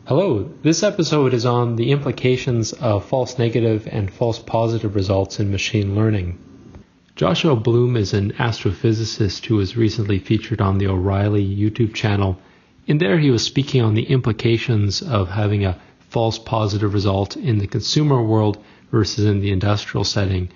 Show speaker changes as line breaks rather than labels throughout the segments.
Hello, this episode is on the implications of false negative and false positive results in machine learning. Joshua Bloom is an astrophysicist who was recently featured on the O'Reilly YouTube channel. In there he was speaking on the implications of having a false positive result in the consumer world versus in the industrial setting.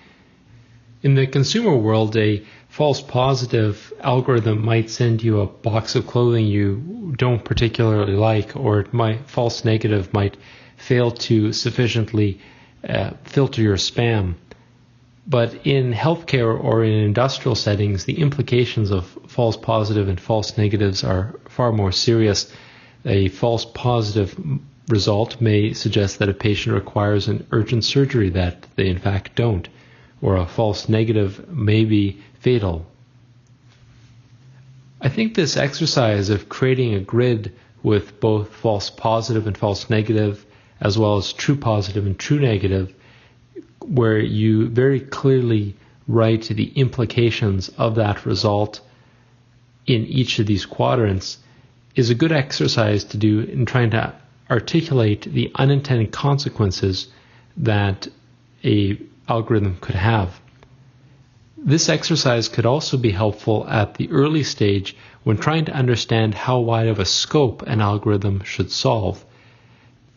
In the consumer world, a false positive algorithm might send you a box of clothing you don't particularly like, or false negative might fail to sufficiently filter your spam. But in healthcare or in industrial settings, the implications of false positive and false negatives are far more serious. A false positive result may suggest that a patient requires an urgent surgery that they in fact don't, or a false negative may be fatal. I think this exercise of creating a grid with both false positive and false negative, as well as true positive and true negative, where you very clearly write the implications of that result in each of these quadrants, is a good exercise to do in trying to articulate the unintended consequences that a algorithm could have. This exercise could also be helpful at the early stage when trying to understand how wide of a scope an algorithm should solve.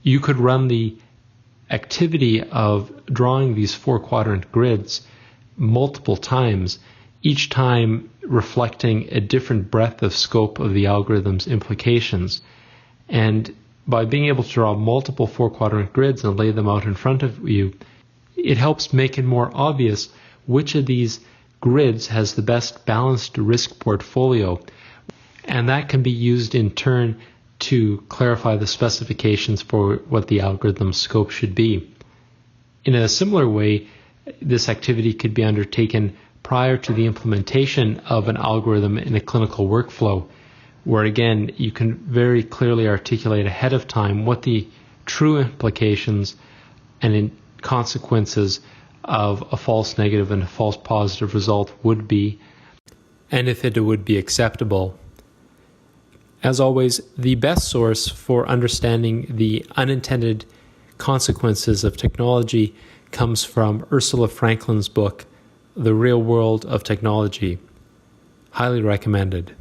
You could run the activity of drawing these four-quadrant grids multiple times, each time reflecting a different breadth of scope of the algorithm's implications. And by being able to draw multiple four-quadrant grids and lay them out in front of you, it helps make it more obvious which of these grids has the best balanced risk portfolio, and that can be used in turn to clarify the specifications for what the algorithm's scope should be. In a similar way, this activity could be undertaken prior to the implementation of an algorithm in a clinical workflow, where again you can very clearly articulate ahead of time what the true implications and consequences of a false negative and a false positive result would be, and if it would be acceptable. As always, the best source for understanding the unintended consequences of technology comes from Ursula Franklin's book, The Real World of Technology. Highly recommended.